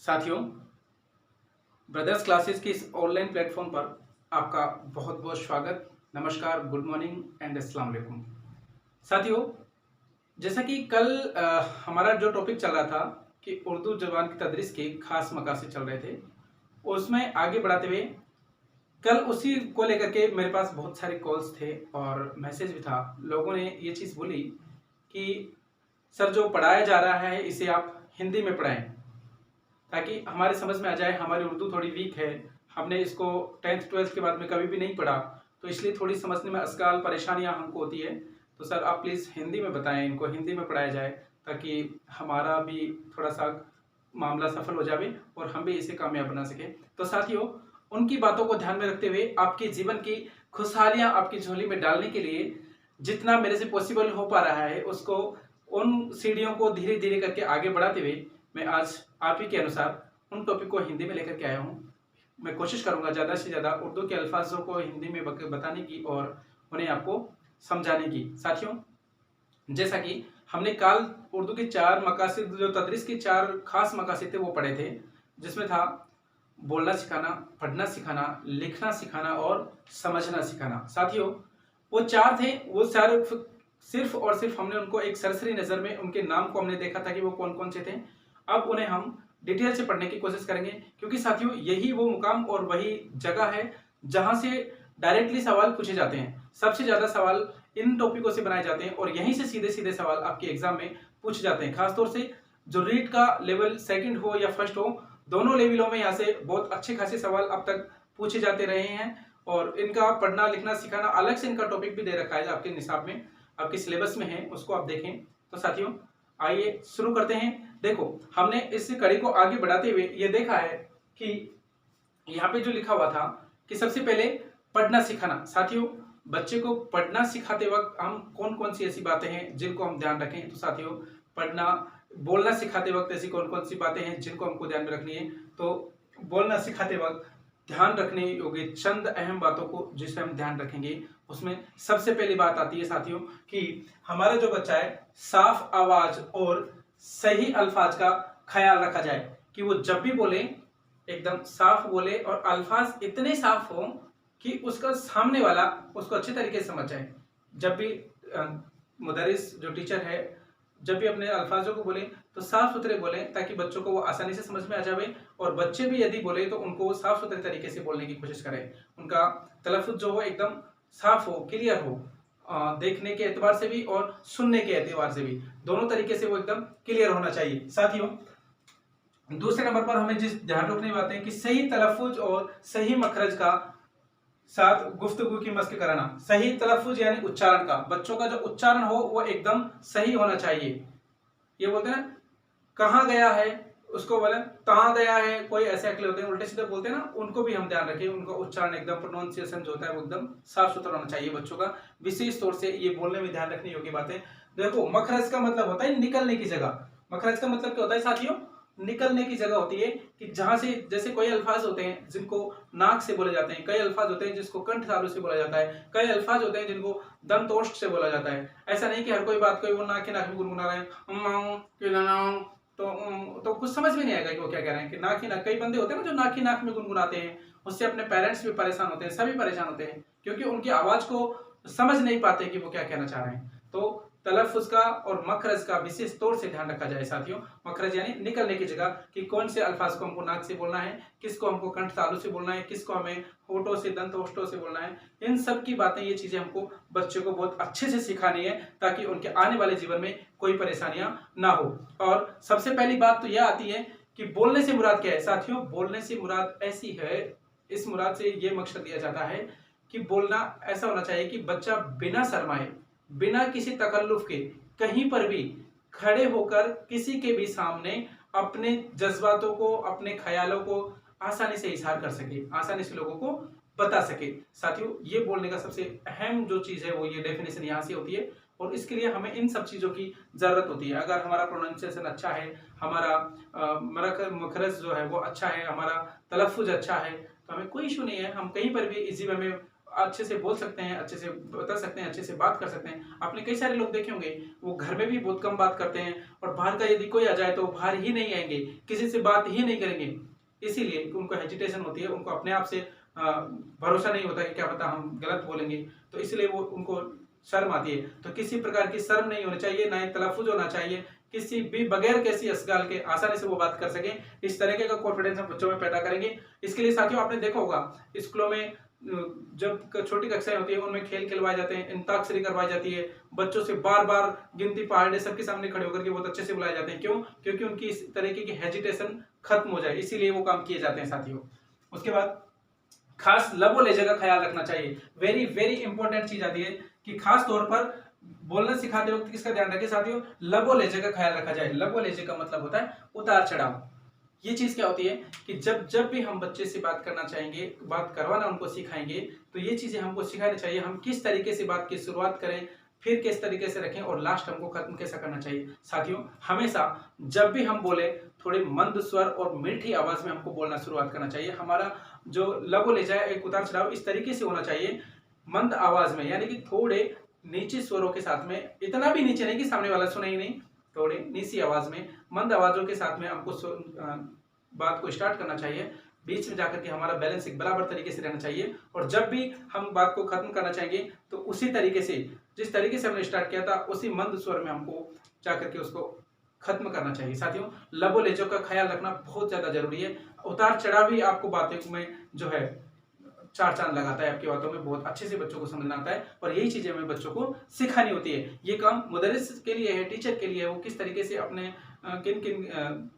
साथियों, brothers classes की इस ऑनलाइन प्लेटफॉर्म पर आपका बहुत बहुत स्वागत। नमस्कार, गुड मॉर्निंग एंड अस्सलाम वालेकुम। साथियों, जैसा कि कल हमारा जो टॉपिक चल रहा था कि उर्दू ज़बान की तदरीस के खास मकासद चल रहे थे, उसमें आगे बढ़ाते हुए कल उसी को लेकर के मेरे पास बहुत सारे कॉल्स थे और मैसेज भी था। लोगों ने ये चीज़ बोली कि सर, जो पढ़ाया जा रहा है इसे आप हिंदी में पढ़ाएं ताकि हमारे समझ में आ जाए। हमारी उर्दू थोड़ी वीक है, हमने इसको 10th 12th के बाद में कभी भी नहीं पढ़ा, तो इसलिए थोड़ी समझने में अशकाल परेशानियां हमको होती है। तो सर, आप प्लीज़ हिंदी में बताएं, इनको हिंदी में पढ़ाया जाए ताकि हमारा भी थोड़ा सा मामला सफल हो जाए और हम भी इसे कामयाब बना सके। तो साथियों, उनकी बातों को ध्यान में रखते हुए आपके जीवन की खुशहालियां आपकी झोली में डालने के लिए जितना मेरे से पॉसिबल हो पा रहा है, उसको उन सीढ़ियों को धीरे धीरे करके आगे बढ़ाते हुए मैं आज आप ही के अनुसार उन टॉपिक को हिंदी में लेकर के आया हूँ। मैं कोशिश करूंगा ज़्यादा से ज़्यादा उर्दू के अल्फाजों को हिंदी में बताने की और उन्हें आपको समझाने की। साथियों, जैसा कि हमने कल उर्दू के 4 मकासद, जो तदरीस के 4 खास मकासद थे, वो पढ़े थे, जिसमें था बोलना सिखाना, पढ़ना सिखाना, लिखना सिखाना और समझना सिखाना। साथियों, वो 4 थे, वो सिर्फ और सिर्फ हमने उनको एक सरसरी नज़र में उनके नाम को हमने देखा था कि वो कौन कौन से थे। अब उन्हें हम डिटेल से पढ़ने की कोशिश करेंगे, क्योंकि साथियों यही वो मुकाम और वही जगह है जहां से डायरेक्टली सवाल पूछे जाते हैं। सबसे ज़्यादा सवाल इन टॉपिकों से बनाए जाते हैं और यहीं से सीधे सीधे सवाल आपके एग्जाम में पूछे जाते हैं। खासतौर से जो रीड का लेवल सेकंड हो या फर्स्ट हो, दोनों लेवलों में यहाँ से बहुत अच्छे खासे सवाल अब तक पूछे जाते रहे हैं और इनका पढ़ना लिखना सिखाना अलग से इनका टॉपिक भी दे रखा है, आपके निसाब में, आपके सिलेबस में है, उसको आप देखें। तो साथियों, आइए शुरू करते हैं। देखो, हमने इस कड़ी को आगे बढ़ाते हुए ये देखा है कि यहाँ पे जो लिखा हुआ था कि सबसे पहले पढ़ना सिखाना। साथियों, बच्चे को पढ़ना सिखाते वक्त हम कौन कौन सी ऐसी बातें हैं जिनको हम ध्यान रखें। तो साथियों, बोलना सिखाते वक्त ऐसी कौन कौन सी बातें हैं जिनको हमको ध्यान में रखनी है। तो बोलना सिखाते वक्त ध्यान रखने योग्य चंद अहम बातों को जिसे हम ध्यान रखेंगे, उसमें सबसे पहली बात आती है साथियों कि हमारा जो बच्चा है, साफ आवाज और सही अल्फाज का ख्याल रखा जाए कि वो जब भी बोले एकदम साफ बोले और अल्फाज इतने साफ हो कि उसका सामने वाला उसको अच्छे तरीके से समझ जाए। जब भी मुदरिस जो टीचर है, जब भी अपने अल्फाजों को बोले तो साफ सुथरे बोले ताकि बच्चों को वो आसानी से समझ में आ जाए, और बच्चे भी यदि बोले तो उनको वो साफ सुथरे तरीके से बोलने की कोशिश करें। उनका तलफ़ुज़ जो हो एकदम साफ हो, क्लियर हो, देखने के एतबार से भी और सुनने के एतबार से भी, दोनों तरीके से वो एकदम क्लियर होना चाहिए। साथियों, दूसरे नंबर पर हमें जिस ध्यान रखने की बात है कि सही तलफ़ुज़ और सही मखरज का साथ गुफ्तगू की मस्क कराना। सही तलफ़ुज़ यानी उच्चारण का, बच्चों का जो उच्चारण हो वो एकदम सही होना चाहिए। ये बोलते हैं ना, कहाँ गया है, उसको बोले कहाँ गया है। कोई ऐसे अकेले होते हैं उल्टे सीधे बोलते हैं ना, उनको भी हम ध्यान रखें। उनका उच्चारण एकदम प्रोनाउंसिएशन जो होता है वो एकदम साफ सुथरा होना चाहिए बच्चों का। विशेष तौर से ये बोलने में ध्यान रखने योग्य बातें। देखो, मखरज का मतलब होता है निकलने की जगह। मखरज का मतलब क्या होता है साथियों? निकलने की जगह होती है कि जहां से, जैसे कोई अल्फाज होते हैं जिनको नाक से बोले जाते हैं, कई अल्फाज होते हैं जिसको कंठ तालु से बोला जाता है, कई अल्फाज होते हैं जिनको दंतोष्ठ से बोला जाता है। ऐसा नहीं कि हर कोई बात कोई वो नाक में गुनगुना रहे हैं तो कुछ समझ में नहीं आएगा कि वो क्या कह रहे हैं। कि नाक ही नाक, कई बंदे होते हैं ना जो नाक ही नाक में गुनगुनाते हैं, उससे अपने पेरेंट्स भी परेशान होते हैं, सभी परेशान होते हैं, क्योंकि उनकी आवाज को समझ नहीं पाते कि वो क्या कहना चाह रहे हैं। तो तलफ़ुज़ का और मखरज का विशेष तौर से ध्यान रखा जाए साथियों। मखरज यानी निकलने की जगह, कि कौन से अल्फाज को हमको नाक से बोलना है, किसको हमको कंठ तालु से बोलना है, किसको हमें होठों से, दंतोष्ठों से बोलना है। इन सब की बातें, ये चीजें हमको बच्चे को बहुत अच्छे से सिखानी है ताकि उनके आने वाले जीवन में कोई परेशानियां ना हो। और सबसे पहली बात तो यह आती है कि बोलने से मुराद क्या है साथियों? बोलने से मुराद ऐसी है, इस मुराद से ये मकसद दिया जाता है कि बोलना ऐसा होना चाहिए कि बच्चा बिना शर्माए, बिना किसी तकल्लुफ के, कहीं पर भी खड़े होकर किसी के भी सामने अपने जज्बातों को, अपने ख्यालों को आसानी से इजहार कर सके, आसानी से लोगों को बता सके। साथियों, ये बोलने का सबसे अहम जो चीज है वो ये डेफिनेशन यहाँ से होती है, और इसके लिए हमें इन सब चीजों की जरूरत होती है। अगर हमारा प्रोनाउंसिएशन अच्छा है, हमारा मखरज जो है वो अच्छा है, हमारा तलफ़ुज़ अच्छा है, तो हमें कोई इशू नहीं है। हम कहीं पर भी इजी वे में अच्छे से बोल सकते हैं, अच्छे से बता सकते हैं, अच्छे से बात कर सकते हैं। आपने कई सारे लोग देखे होंगे, वो घर में भी बहुत कम बात करते हैं और बाहर का यदि कोई आ जाए तो बाहर ही नहीं आएंगे, किसी से बात ही नहीं करेंगे। इसीलिए उनको हेजिटेशन होती है, उनको अपने आप से भरोसा नहीं होता कि क्या पता हम गलत बोलेंगे, तो इसलिए वो उनको शर्म आती है। तो किसी प्रकार की शर्म नहीं होनी चाहिए, ना ही तलफ़ुज़ होना चाहिए, किसी भी बगैर किसी असगाल के आसानी से वो बात कर सकें। इस तरीके का कॉन्फिडेंस हम बच्चों में पैदा करेंगे। इसके लिए साथियों आपने देखा होगा, स्कूलों में जब छोटी कक्षाएं होती है उनमें खेल खिलवाए जाते हैं, अंताक्षरी करवाई जाती है, बच्चों से बार बार गिनती पहाड़े सबके सामने खड़े होकर के बहुत अच्छे से बुलाए जाते हैं। क्यों? क्योंकि उनकी इस तरीके की हेजिटेशन खत्म हो जाए, इसीलिए वो काम किए जाते हैं साथियों। उसके बाद खास लब और लहजे का ख्याल रखना चाहिए। वेरी वेरी इंपॉर्टेंट चीज आती है कि खास तौर पर बोलना सिखाते वक्त किसका ध्यान रखें साथियों, लब और लहजे का ख्याल रखा जाए। लब और लहजे का मतलब होता है उतार चढ़ाव। ये चीज क्या होती है कि जब जब भी हम बच्चे से बात करना चाहेंगे, बात करवाना उनको सिखाएंगे, तो ये चीजें हमको सिखानी चाहिए। हम किस तरीके से बात की शुरुआत करें, फिर किस तरीके से रखें और लास्ट हमको खत्म कैसा करना चाहिए। साथियों हमेशा जब भी हम बोले थोड़े मंद स्वर और मीठी आवाज में हमको बोलना शुरुआत करना चाहिए। हमारा जो लब ले जाए एक उतार चढ़ाव इस तरीके से होना चाहिए, मंद आवाज में, यानी कि थोड़े नीचे स्वरों के साथ में, इतना भी नीचे नहीं कि सामने वाला सुने ही नहीं, थोड़े नीची आवाज में, मंद आवाजों के साथ में हमको बात को स्टार्ट करना चाहिए। बीच में जाकर के हमारा बैलेंस एक बराबर तरीके से रहना चाहिए और जब भी हम बात को खत्म करना चाहेंगे तो उसी तरीके से, जिस तरीके से हमने स्टार्ट किया था उसी मंद स्वर में हमको जाकर के उसको खत्म करना चाहिए। साथियों लबो लेजो का ख्याल रखना बहुत ज्यादा जरूरी है। उतार चढ़ाव भी आपको बातों में जो है चार चांद लगाता है, आपकी बातों में बहुत अच्छे से बच्चों को समझना आता है और यही चीजें हमें बच्चों को सिखानी होती है। ये काम मुदर्रिस के लिए है, टीचर के लिए है, वो किस तरीके से अपने किन किन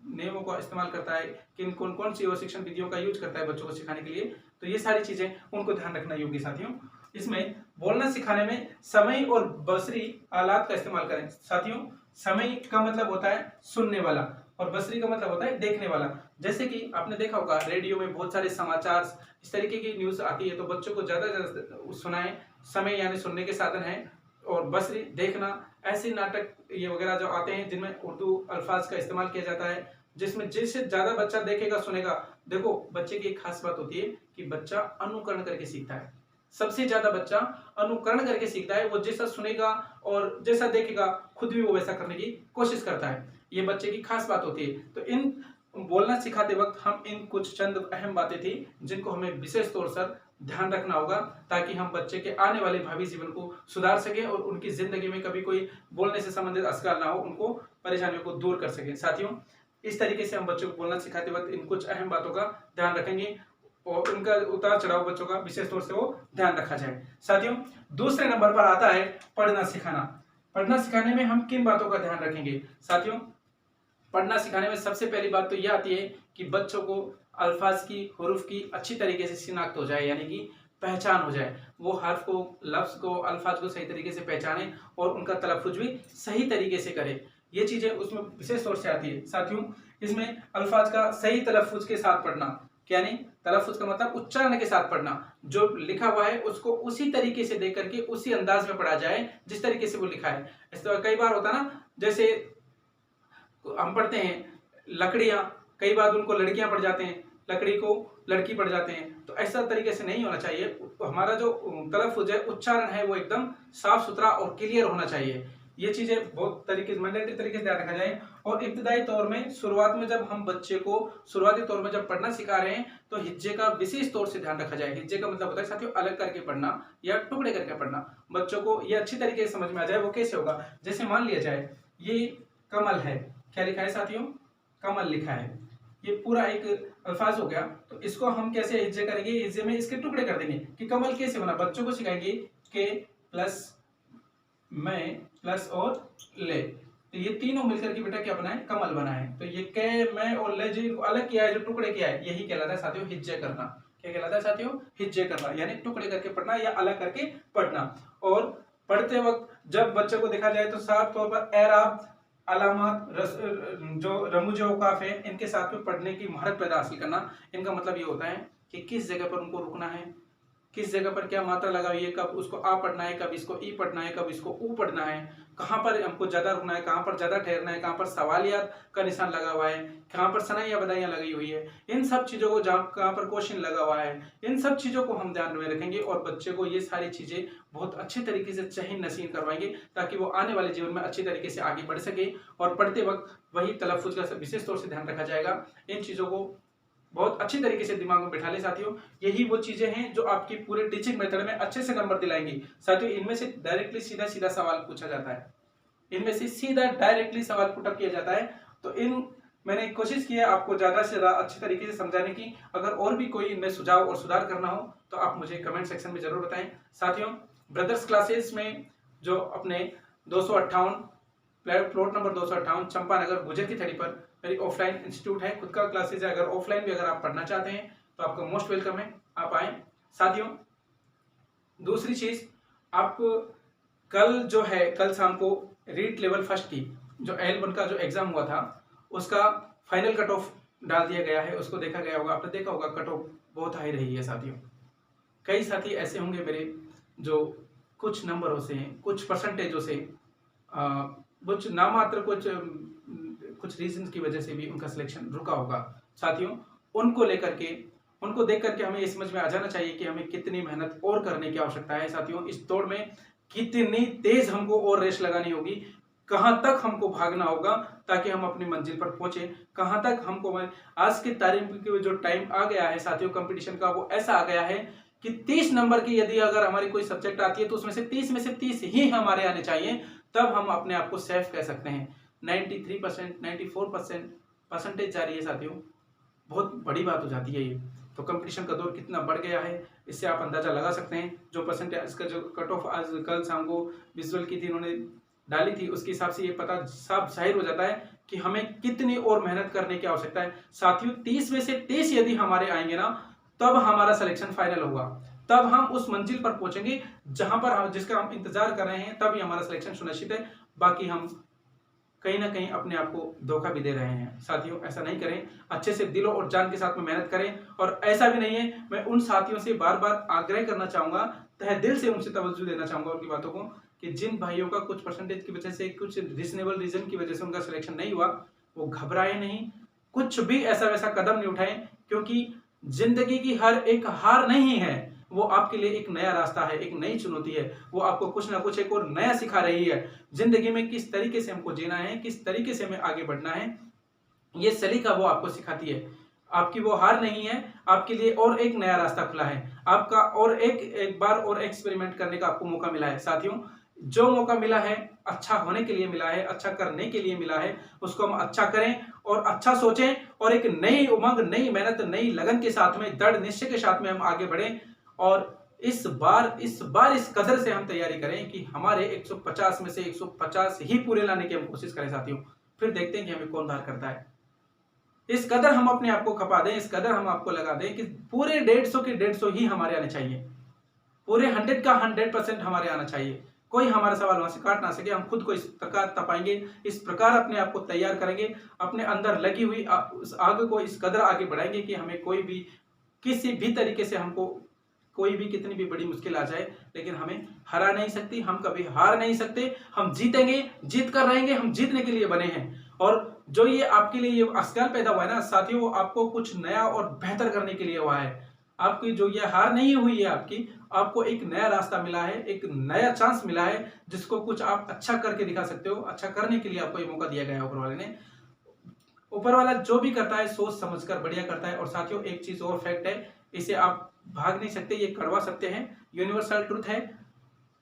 नियमों का इस्तेमाल करता है, किन कौन कौन सी शिक्षण विधियों का यूज करता है बच्चों को सिखाने के लिए, तो ये सारी चीजें उनको ध्यान रखना योग्य। साथियों इसमें बोलना सिखाने में समय और बसरी आलात का इस्तेमाल करें। साथियों समय का मतलब होता है सुनने वाला और बसरी का मतलब होता है देखने वाला। जैसे कि आपने देखा होगा रेडियो में बहुत सारे समाचार इस तरीके की न्यूज आती है, तो बच्चों को ज्यादा ज्यादा सुनाएं। समय यानी सुनने के साधन है और बसरी देखना, ऐसे नाटक ये वगैरह जो आते हैं जिनमें उर्दू अल्फाज का इस्तेमाल किया जाता है, जिसमें जिससे ज्यादा बच्चा देखेगा सुनेगा। देखो बच्चे की एक खास बात होती है कि बच्चा अनुकरण करके सीखता है। सबसे ज्यादा बच्चा अनुकरण करके सीखता है, वो जैसा सुनेगा और जैसा देखेगा खुद भी वो वैसा करने की कोशिश करता है। ये बच्चे की खास बात होती है। तो इन बोलना सिखाते वक्त हम इन कुछ चंद अहम बातें थी जिनको हमें विशेष तौर पर ध्यान रखना होगा ताकि हम बच्चे के आने वाले भावी जीवन को सुधार सके और उनकी जिंदगी में कभी कोई बोलने से संबंधित असकार ना हो, उनको परेशानियों को दूर कर सके। साथियों इस तरीके से हम बच्चों को बोलना सिखाते वक्त इन कुछ अहम बातों का ध्यान रखेंगे और उनका उतार चढ़ाव बच्चों का विशेष तौर से वो ध्यान रखा जाए। साथियों दूसरे नंबर पर आता है पढ़ना सिखाना। पढ़ना सिखाने में हम किन बातों का ध्यान रखेंगे। साथियों पढ़ना सिखाने में सबसे पहली बात तो यह आती है कि बच्चों को अल्फाज की, हुरूफ की अच्छी तरीके से शिनाख्त हो जाए, यानी कि पहचान हो जाए। वो हर्फ को, लफ्ज को, अल्फाज को सही तरीके से पहचाने और उनका तलफ्फुज भी सही तरीके से करे। ये चीजें उसमें विशेष तौर से आती है। साथियों इसमें अल्फाज का सही तलफ्फुज के साथ पढ़ना, यानी तलफ्फुज का मतलब उच्चारण के साथ पढ़ना, जो लिखा हुआ है उसको उसी तरीके से देख करके उसी अंदाज में पढ़ा जाए जिस तरीके से वो लिखा है। इस तरह कई बार होता ना, जैसे हम पढ़ते हैं लकड़ियां, कई बार उनको लड़कियां पढ़ जाते हैं, लकड़ी को लड़की पढ़ जाते हैं, तो ऐसा तरीके से नहीं होना चाहिए। हमारा जो तलफ्फुज है, उच्चारण है, वो एकदम साफ सुथरा और क्लियर होना चाहिए। ये चीजें बहुत तरीके से मैंडेटरी तरीके से ध्यान रखा जाए। और इब्तदाई तौर में शुरुआत में जब हम बच्चे को शुरुआती तौर में जब पढ़ना सिखा रहे हैं तो हिज्जे का विशेष तौर से ध्यान रखा जाए। हिज्जे का मतलब होता है साथियों अलग करके पढ़ना या टुकड़े करके पढ़ना। बच्चों को ये अच्छी तरीके से समझ में आ जाए। वो कैसे होगा, जैसे मान लिया जाए ये कमल है, क्या लिखा है साथियों, कमल लिखा है, ये पूरा एक अल्फाज हो गया। तो इसको हम कैसे हिज्जे करेंगे, हिज्जे में इसके टुकड़े कर देंगे कि कमल कैसे बना। बच्चों को सिखाएंगे के प्लस मैं प्लस और ले, तो ये तीनों मिलकर के बेटा क्या बना है, कमल बना है। तो ये के, मैं और ले जो अलग किया है, जो टुकड़े किया है, यही कहलाता है साथियों हिज्जे करना। क्या कहलाता है साथियों, हिज्जे करना, यानी टुकड़े करके पढ़ना या अलग करके पढ़ना। और पढ़ते वक्त जब बच्चे को देखा जाए तो साफ तौर पर एराब, अलामत, जो रमूज औकाफ है, इनके साथ में पढ़ने की महारत पैदा हासिल करना। इनका मतलब ये होता है कि किस जगह पर उनको रुकना है, किस जगह पर क्या मात्रा लगा हुई है, कब उसको आ पढ़ना है, कब इसको ई पढ़ना है, कब इसको ऊ पढ़ना है, कहाँ पर हमको ज़्यादा रुकना है, कहाँ पर ज़्यादा ठहरना है, कहाँ पर सवालियात का निशान लगा हुआ है, कहाँ पर सनाइयाँ बधाइयाँ लगी हुई है, इन सब चीज़ों को, जहाँ कहाँ पर क्वेश्चन लगा हुआ है, इन सब चीज़ों को हम ध्यान में रखेंगे और बच्चे को ये सारी चीज़ें बहुत अच्छे तरीके से चहीन नसीन करवाएंगे, ताकि वो आने वाले जीवन में अच्छी तरीके से आगे बढ़ सके। और पढ़ते वक्त वही तलफ़ुज़ का विशेष तौर से ध्यान रखा जाएगा। इन चीज़ों को बहुत अच्छी तरीके से दिमाग में बिठा ले साथियों। यही वो चीजें हैं जो आपकी पूरे टीचिंग मेथड में अच्छे से नंबर दिलाएंगी साथियों। इनमें से डायरेक्टली सीधा सीधा सवाल पूछा जाता है, इनमें से सीधा डायरेक्टली सवाल पुटअप किया जाता है। तो इन मैंने कोशिश की है आपको ज्यादा से ज्यादा अच्छी तरीके से समझाने की। अगर और भी कोई इनमें सुझाव और सुधार करना हो तो आप मुझे कमेंट सेक्शन में जरूर बताएं साथियों। ब्रदर्स क्लासेस में जो अपने 258 प्लॉट नंबर 258 चंपानगर गुजर की थड़ी पर मेरी ऑफलाइन इंस्टीट्यूट है, खुद का क्लासेज है। अगर ऑफलाइन भी अगर आप पढ़ना चाहते हैं तो आपका मोस्ट वेलकम है, आप आए साथियों। दूसरी चीज, आपको कल जो है, कल शाम को रीट लेवल फर्स्ट की जो L1 का जो एग्जाम हुआ था उसका फाइनल कट ऑफ डाल दिया गया है। उसको देखा गया होगा, आपने देखा होगा, कट ऑफ बहुत हाई रही है साथियों। कई साथी ऐसे होंगे मेरे जो कुछ नंबरों से, कुछ परसेंटेजों से, कुछ नामात्र, कुछ रीजन की वजह से भी उनका सिलेक्शन रुका होगा साथियों। उनको लेकर के, उनको देख करके हमें ये समझ में आ जाना चाहिए कि हमें कितनी मेहनत और करने की आवश्यकता है साथियों। इस दौड़ में कितनी तेज हमको और रेस लगानी होगी, कहां तक हमको भागना होगा ताकि हम अपनी मंजिल पर पहुंचे, कहां तक हमको। आज के तारीख के जो टाइम आ गया है साथियों कंपटीशन का, वो ऐसा आ गया है कि 30 नंबर की यदि अगर हमारी कोई सब्जेक्ट आती है तो उसमें से 30 में से 30 ही हमारे आने चाहिए, तब हम अपने आप को सेफ कह सकते हैं। 93%, 94% परसेंटेज जा रही है साथियों, बहुत बड़ी बात हो जाती है ये। तो कंपटीशन का दौर कितना बढ़ गया है इससे आप अंदाजा लगा सकते हैं। जो परसेंटेज, इसका जो कट ऑफ आज कल शाम को विजुअल की थी, इन्होंने डाली थी, उसके हिसाब से ये पता साफ जाहिर हो जाता है कि हमें कितनी और मेहनत करने की आवश्यकता है साथियों। 30 में से 30 यदि हमारे आएंगे ना, तब हमारा सिलेक्शन फाइनल होगा, तब हम उस मंजिल पर पहुंचेंगे जहां पर हम, जिसका हम इंतजार कर रहे हैं, तभी हमारा सिलेक्शन सुनिश्चित है। बाकी हम कहीं ना कहीं अपने आप को धोखा भी दे रहे हैं साथियों। ऐसा नहीं करें, अच्छे से दिलो और जान के साथ में मेहनत करें। और ऐसा भी नहीं है, मैं उन साथियों से बार बार आग्रह करना चाहूंगा, तहे दिल से उनसे तवज्जो देना चाहूंगा उनकी बातों को, कि जिन भाइयों का कुछ परसेंटेज की वजह से, कुछ रीजनेबल रीजन की वजह से उनका सिलेक्शन नहीं हुआ, वो घबराए नहीं, कुछ भी ऐसा वैसा कदम नहीं उठाएं, क्योंकि जिंदगी की हर एक हार नहीं है, वो आपके लिए एक नया रास्ता है, एक नई चुनौती है। वो आपको कुछ ना कुछ एक और नया सिखा रही है। जिंदगी में किस तरीके से हमको जीना है, किस तरीके से हमें आगे बढ़ना है, ये सलीका वो आपको सिखाती है। आपकी वो हार नहीं है, आपके लिए और एक नया रास्ता खुला है, आपका और एक बार और एक्सपेरिमेंट करने का आपको मौका मिला है साथियों। जो मौका मिला है अच्छा होने के लिए मिला है, अच्छा करने के लिए मिला है, उसको हम अच्छा करें और अच्छा सोचें, और एक नई उमंग, नई मेहनत, नई लगन के साथ में, दृढ़ निश्चय के साथ में हम आगे बढ़ें। और इस बार इस कदर से हम तैयारी करें कि हमारे 150 में से 150 ही पूरे लाने की हम कोशिश करें साथियों। फिर देखते हैं कि हमें कौन बाहर करता है। इस कदर हम अपने आप को खपा दें, इस कदर हम आपको लगा दें कि पूरे 150 के 150 ही हमारे आने चाहिए, पूरे 100 का 100% हमारे आना चाहिए। कोई हमारा सवाल वहां से काट ना सके। हम खुद को इस प्रकार तपाएंगे, इस प्रकार अपने आप को तैयार करेंगे, अपने अंदर लगी हुई उस आग को इस कदर आगे बढ़ाएंगे कि हमें कोई भी, किसी भी तरीके से, हमको कोई भी कितनी भी बड़ी मुश्किल आ जाए, लेकिन हमें हरा नहीं सकती, हम कभी हार नहीं सकते। हम जीतेंगे, जीत कर रहेंगे, हम जीतने के लिए बने हैं। और जो ये आपके लिए ये अस्कार पैदा हुआ है ना साथियों, वो आपको कुछ नया और बेहतर करने के लिए हुआ है। आपकी जो ये हार नहीं हुई है आपकी, आपको एक नया रास्ता मिला है, एक नया चांस मिला है, जिसको कुछ आप अच्छा करके दिखा सकते हो। अच्छा करने के लिए आपको ये मौका दिया गया है ऊपर वाले ने। ऊपर वाला जो भी करता है सोच समझकर बढ़िया करता है। और साथियों एक चीज और फैक्ट है, इसे आप भाग नहीं सकते, ये कड़वा सत्य है, यूनिवर्सल ट्रुथ है,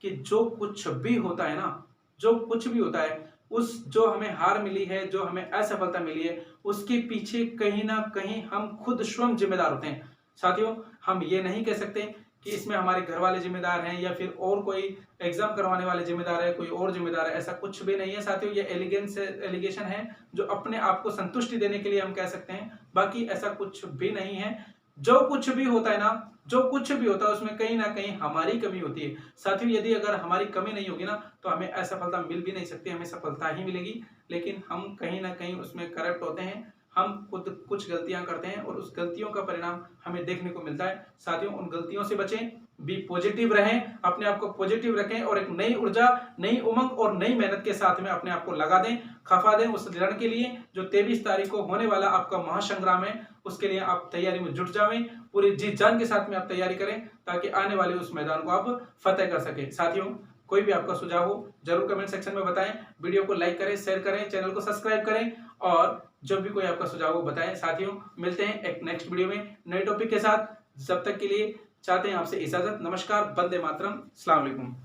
कि जो कुछ भी होता है ना, जो कुछ भी होता है, उस जो हमें हार मिली है, जो हमें असफलता मिली है, उसके पीछे कहीं ना कहीं हम खुद स्वयं जिम्मेदार होते हैं साथियों। हम ये नहीं कह सकते कि इसमें हमारे घर वाले जिम्मेदार हैं या फिर और कोई एग्जाम करवाने वाले जिम्मेदार है, कोई और जिम्मेदार है, ऐसा कुछ भी नहीं है साथियों। ये एलिगेशन है जो अपने आप को संतुष्टि देने के लिए हम कह सकते हैं, बाकी ऐसा कुछ भी नहीं है। जो कुछ भी होता है ना, जो कुछ भी होता है उसमें कहीं ना कहीं हमारी कमी होती है साथियों। यदि अगर हमारी कमी नहीं होगी ना, तो हमें असफलता मिल भी नहीं सकती, हमें सफलता ही मिलेगी। लेकिन हम कहीं ना कहीं उसमें करप्ट होते हैं, हम खुद कुछ गलतियां करते हैं और उस गलतियों का परिणाम हमें देखने को मिलता है साथियों। उन गलतियों से बचें, बी पॉजिटिव रहें, अपने आप को पॉजिटिव रखें और एक नई ऊर्जा, नई उमंग और नई मेहनत के साथ में अपने आप को लगा दें, खफा दें उस रण के लिए जो 23 तारीख को होने वाला आपका महासंग्राम है। उसके लिए आप तैयारी में जुट जाएं, पूरी जी जान के साथ में आप तैयारी करें ताकि आने वाले उस मैदान को आप फतेह कर सके। साथियों, कोई भी आपका सुझाव हो जरूर कमेंट सेक्शन में बताएं, वीडियो को लाइक करें, शेयर करें, चैनल को सब्सक्राइब करें और जब भी कोई आपका सुझाव हो बताएं। साथियों, मिलते हैं एक नेक्स्ट वीडियो में नए टॉपिक के साथ। जब तक के लिए चाहते हैं आपसे इजाजत। नमस्कार, वंदे मातरम, अस्सलाम वालेकुम।